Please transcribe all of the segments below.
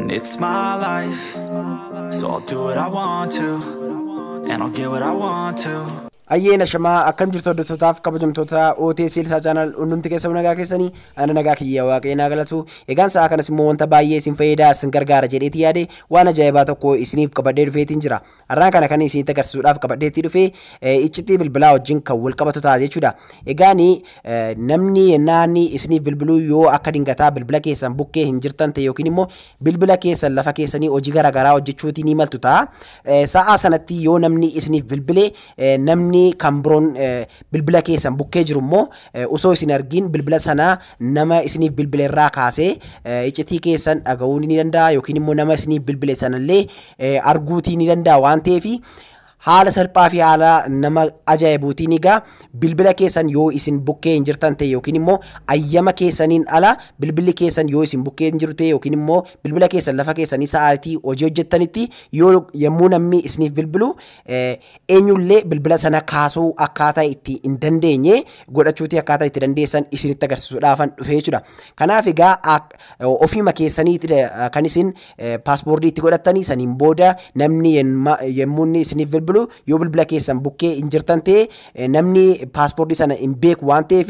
And it's my life, so I'll do what I want to, and I'll get what I want to. Ayyena shama akkam jirtu hordoftotaaf kabajamtoota OTS Ilsa channel undumti keessa nagaa keessanii ana nagaa kiyya waaqeena galatu egaan sa'a kanas immoo wanta baay'ee isin fayyada isin gargaara jedheeti yaade waan ajaa'ibaa tokko isiniif qabadee dhufeetiin jira har'aan kana kan isin agarsiisuudhaaf qabadeetti dhufee iccitii bilbilaa wajjin kan wal qabatu ta'a jechuudha egaani namni naanni isiniif bilbiluu yoo akka dingataa bilbila keessan bukkee hin jirtan ta'e yookiin immoo bilbila keessan lafa keessanii hojii garaagaraa hojjechuutiin ni maltu ta'a sa'a sanatti yoo namni isiniif bilbilee namni kan biroon bilbila keessan bukkee jiru immoo osoo isin argin bilbila sana nama isiniif bilbileerraa kaasee iccitii keessan dhaga'uu ni danda'a yookiin immoo nama isiniif bilbile sanallee arguutii ni danda'a waan ta'eef haala salphaa fi haala nama ajaa'ibuutiin egaa bilbila keessan yoo isin bukkee hin jirtan ta'e yookiin immoo ayyama keessaniin ala bilbilli keessan yoo isin bukkee hin jiru ta'e yookiin immoo bilbila keessan lafa keessanii sa'aatii hojii hojjettanitti yoo yommuu namni isiniif bilbilu eenyullee bilbila sana kaasuu akkaataa itti hin dandeenye godhachuutii akkaataa itti dandeessan isinitti agarsiisuudhaafan dhufe jechuudha. Kanaaf egaa ofiima keessaniiti kan isin paaspoortii itti godhattanii saniin booda namni yommuu isiniif bilbilu yoo bilbila keessan bukkee hin jirtan ta'e namni paaspoortii sana hin beeku waan ta'eef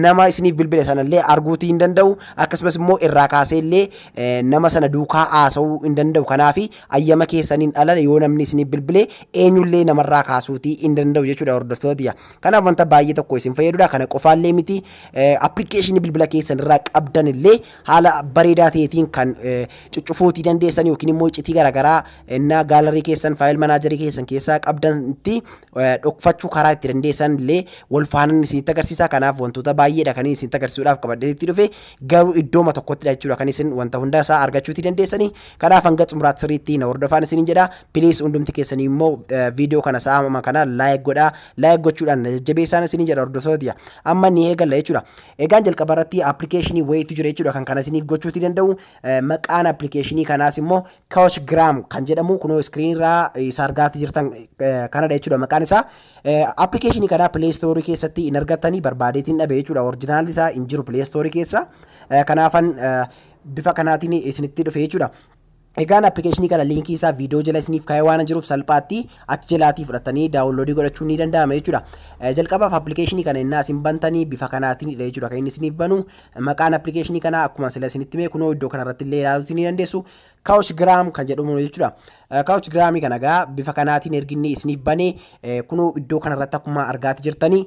nama isiniif bilbile sanallee arguutii hin danda'u akkasumas immoo irraa kaasee illee nama sana duukaa haasa'uu hin danda'u kanaaf ayyama keessaniin ala yoo namni isiniif bilbile eenyullee namarraa kaasuutii hin danda'u jechuudha hordoftoota kanaaf wanta baay'ee tokko isin fayyadudha kana qofaallee miti appilikeeshinii bilbila keessan irraa qabdan illee haala bareedaa ta'eetiin kan cuccufuutii dandeessan yookiin immoo iccitii garaagaraa innaa gaalarii keessan faayil manaajarii keessan keessaa qabdanti dhokfachuu karaa itti dandeessan illee wal faanaan isinitti agarsiisa kanaaf wantoota baay'eedha kan isinitti agarsiisuudhaaf qabadeetti dhufe garuu iddooma tokkotti jechuudha kan isin wanta hunda isaa argachuutii dandeessanii kanaaf hanga xumuraatti sirriitti na hordofaan isiniin jedha piliis hundumti keessanii immoo viidiyoo kana sa'a kana laayik gochuudhaan jajjabeessaan isiniin jedha hordoftoota amma ni eegalla jechuudha egaan jalqaba irratti appilikeeshinii wayiitu jira jechuudha kan kana isiniif gochuutii danda'u maqaan appilikeeshinii kanaas immoo Couchgram kan jedhamu kunoo iskiriin irraa isa argaati jirtan kanadha jechuudha maqaan isaa appilikeeshinii kana Play Store keessatti hin argattanii barbaadeetiin dhabe jechuudha originaalli isaa hin jiru Play Store keessa kanaafan bifa kanaatiin isinitti dhufe jechuudha. Egaan appilikeeshinii kana liinkii isaa viidiyoo jala isiniif kaa'ee waan jiruuf salphaatti achi jalaatii fudhatanii daawunloodii godhachuu ni danda'ama jechuudha. Jalqabaaf appilikeeshinii kana innaa isin bantanii bifa kanaatiin jechuudha kan inni isiniif banu maqaan appilikeeshinii kana akkuma sila isinitti hime kunoo iddoo kanarratti illee ilaaluutii ni dandeessu Couchgram kan jedhamu jechuudha. Couchgram kana egaa bifa kanaatiin erginni isiniif bane kunoo iddoo kanarratti akkuma argaati jirtanii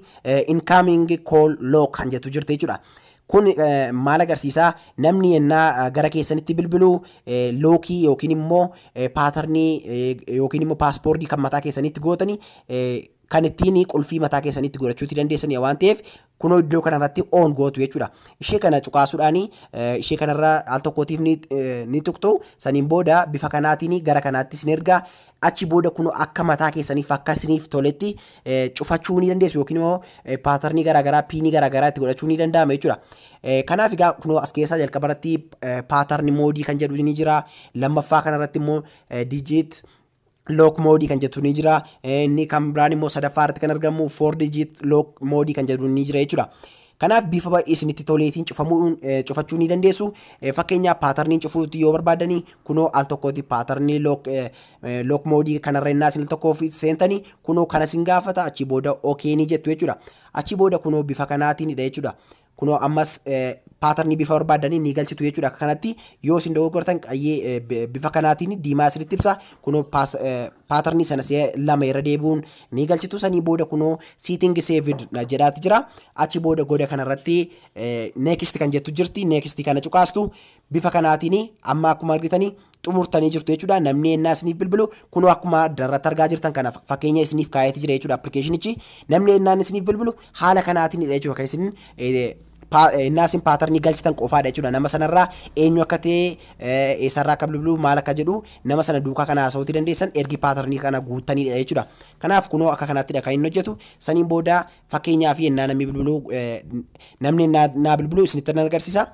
incoming call log kan jettu jirti jechuudha. Kun maal agarsiisa namni yennaa gara keessanitti bilbilu lookii yookiin immoo paatarnii yookiin immoo paaspoortii kan mataa keessanitti gootanii kan ittiin qulfii mataa keessanitti godhachuutii dandeessanii waan ta'eef kunoo iddoo kanarratti on gootu jechuudha. Ishee kana cuqaasuudhaan ishee kanarra al tokkootiif ni tuqxu saniin booda bifa kanaatiin gara kanaatti isin ergaa achi booda kunoo akka mataa keessaniif akka isiniif toletti cufachuu ni dandeessu yookiin immoo paatarnii garaagaraa piinii garaagaraa itti godhachuu ni danda'ama jechuudha. Kanaaf egaa kunoo as keessaa jalqaba irratti paatarnii moodii kan jedhu ni jira lammaffaa kanarratti immoo digit lock mode kan jettu ni jira inni kan biraan immoo sadaffaa irratti kan argamu 4 digit lock mode kan jedhu ni jira jechuudha. Kanaaf bifa isinitti toleetiin cufachuu ni dandeessu fakkeenyaaf paatarniin cufuutti yoo barbaadanii kunoo al tokkooti paatarnii lock mode kanarra innaa isin tokkoof seentanii kunoo kana isin gaafata achi booda okay ni jettu jechuudha. Achi booda kunoo bifa kanaatiin jechuudha. Kunoo ammas paatarnii bifa barbaadanii ni galchitu jechuudha. Kanatti yoo isin dogoggortan qayyee bifa kanaatiin diimaa isinitti ibsa kunoo paatarnii sana lama irra deebi'uun ni galchitu sanii booda kunoo setting saved jedhaati jira. Achi booda goda kanarratti next kan jettu jirti next kana cuqaastu bifa kanaatiin amma akkuma argitanii xumurtanii jirtu jechuudha. Namni ennaa isiniif bilbilu kunoo akkuma darratti argaa jirtan kana fakkeenya isiniif kaa'eeti jira jechuudha appilikeeshinichi namni ennaan isiniif bilbilu haala kanaatiin jechuudha kan isin innaa isin paatarnii galchitan qofaadha jechuudha. Nama sanarraa eenyu akka ta'e eessarraa akka bilbilu maal akka jedhu nama sana duukaa kana haasa'uutii dandeessan ergi paatarnii kana guuttaniidha jechuudha. Kanaaf kunoo akka kanaattidha kan inni hojjetu saniin booda fakkeenyaaf namni bilbilu namni naa bilbilu isinitti agarsiisa.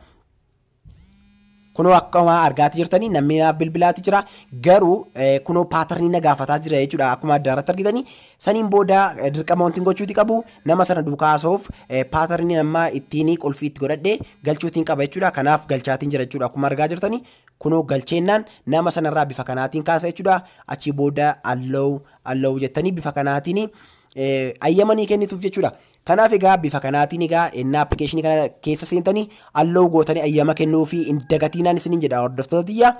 kunoo akkuma argaati jirtanii namni naaf bilbilaati jira garuu kunoo paatarnii na gaafataa jira jechuudha akkuma adda irratti argitanii saniin booda dirqama wanti gochuuti qabu nama sana duukaasoof paatarnii nama ittiin qulfii itti godhadhee galchuutiin qaba jechuudha kanaaf galchaatiin jira jechuudha akkuma argaa jirtanii kunoo galcheennaan nama sanarraa bifa kanaatiin kaasa jechuudha achi booda allow jettanii bifa kanaatiin ayyamanii kennituuf jechuudha. Kanaaf egaa bifa kanaatiin egaa inni application kana keessa seentanii allow gootanii ayyama kennuu fi indagatinaan isiniin jedha hordoftoota tiyya.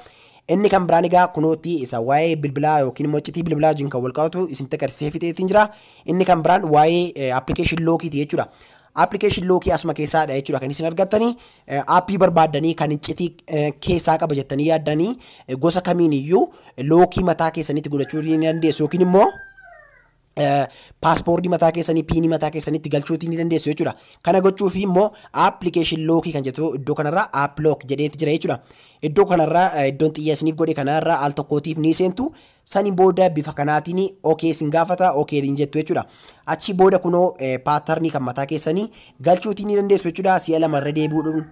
Inni kan biraan egaa kunooti isa waa'ee bilbilaa yookiin immoo iccitii bilbilaa wajjin kan wal qabatu isin agarsiisee fixeetiin jira. Inni kan biraan waa'ee application lookiiti jechuudha. Application lookii asuma keessaadha jechuudha kan isin argattanii aappii barbaaddanii kan iccitii keessaa qaba jettanii yaaddanii gosa kamiin iyyuu lookii mataa keessanitti godhachuu ni dandeessu yookiin immoo paaspoortii mataa keessanii piinii mataa keessanitti galchuutii ni dandeessu jechuudha. Kana gochuuf immoo application lookii kan jettu iddoo kanarraa app lock jedheeti jira jechuudha. Iddoo kanarraa iddoon xiyya isiniif godhe kanarraa al tokkootiif ni seentu saniin booda bifa kanaatiin okay isin gaafata okay hin jettu jechuudha. Achi booda kunoo paatarnii kan mataa keessanii galchuutii ni dandeessu jechuudha. Si'a lamarra deebi'uudhaan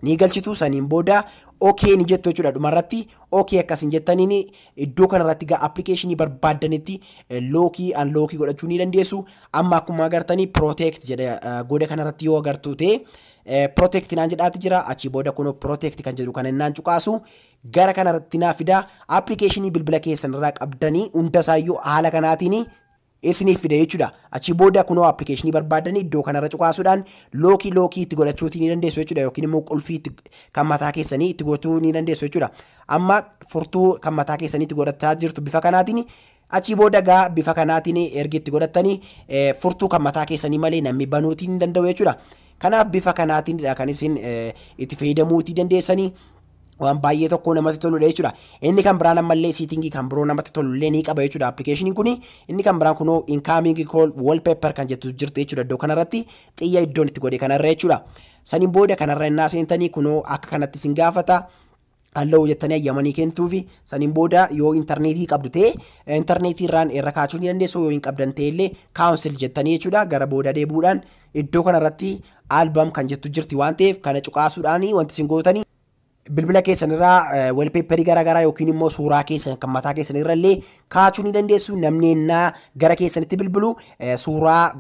ni galchitu saniin booda okay ni jettu jechuudha dhumarratti okay akkasin jettaniin iddoo kanarratti gaa application barbaaddanitti lookii unlookii godhachuu ni dandeessu amma akkuma agartanii protect jedha goda kanarratti yoo agartu ta'e protect naan jedhaati jira achi booda kunoo protect kan jedhu kan naan cuqaasu gara kanarratti naa fida application bilbila keessanirraa qabdanii hundasaayyuu haala kanaatiin isiniif fide jechuudha. Achi booda kunoo application barbaadanii iddoo kanarra cuqaasuudhaan lookii itti godhachuutii ni dandeessu jechuudha yookiin immoo qulfii kan mataa keessanii itti godhachuu ni dandeessu jechuudha. Amma furtuu kan mataa keessanii itti godhachaa jirtu bifa kanaatiin achi booda gaa bifa kanaatiin ergi itti godhattanii furtuu kan mataa keessanii malee namni banuutii ni danda'u jechuudha. Kanaaf bifa kanaatiin kan isin itti fayyadamuutii dandeessanii waan baay'ee tokko namatti toludha jechuudha. Inni kan biraan ammallee siitingii kan biroo namatti tolullee ni qaba jechuudha application kuni. Inni kan biraan kunoo incoming call wallpaper kan jettu jirti jechuudha iddoo kanarratti xiyya iddoon itti godhe kanarra jechuudha. Saniin booda kanarra innaa seentanii kunoo akka kanatti sin gaafata. Allow jettanii ayyamanii kennituufi saniin booda yoo intarneetii qabdu ta'e intarneetii irraan irra kaachuu ni dandeessu yoo hin qabdan ta'e illee council jettanii jechuudha gara booda deebuudhaan iddoo kanarratti album kan jettu jirti waan ta'eef kana cuqaasuudhaan wanti sin gootanii bilbila keessanirraa wallpaperii garaagaraa yookiin immoo suuraa keessan kan mataa keessanirra illee kaachuu ni dandeessu namni ennaa gara keessanitti bilbilu suuraa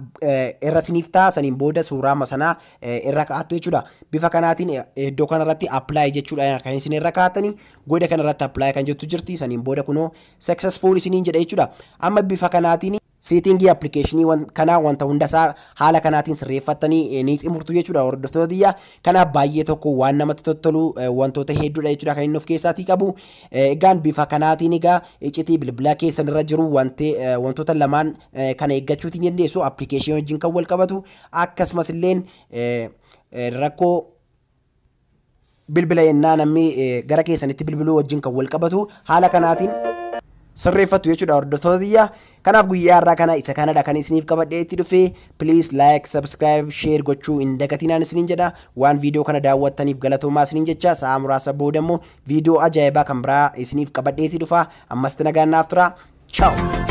irra siniif ta'a saniin booda suuraa masanaa irra kaa'attu jechuudha. Bifa kanaatiin iddoo kanarratti apply jechuudha kan isin irra kaa'atanii goda kanarratti apply kan jettu jirti saniin booda kunoo successful isiniin jedha jechuudha. Amma bifa kanaatiin setting application kana wanta hundasaa haala kanaatiin sirreeffattanii ni xumurtu jechuudha hordoftoota tiyya. Kanaaf baay'ee tokko waan namatti tolu wantoota hedduudha jechuudha kan inni of keessaatii qabu. Egaan bifa kanaatiin egaa iccitii bilbila keessan irra jiru wantoota lamaan kana eeggachuutiin dandeessu application wajjin kan wal qabatu akkasumas illee rakkoo bilbila yennaa namni gara keessanitti bilbiluu wajjin kan wal qabatu haala kanaatiin sirreeffatu jechuudha hordoftoota tiyya. Kanaaf guyyaa irraa kana isa kanadha kan isiniif qabadhee itti dhufe. Please like, subscribe, share gochuu hin dagatinaan isiniin jedha. Waan viidiyoo kana daawwattaniif galatoomaa isiniin jecha sa'a muraasa booda immoo viidiyoo ajaa'ibaa kan biraa isiniif qabadhee itti dhufa. Ammas nagaan naaf tura. Ciao.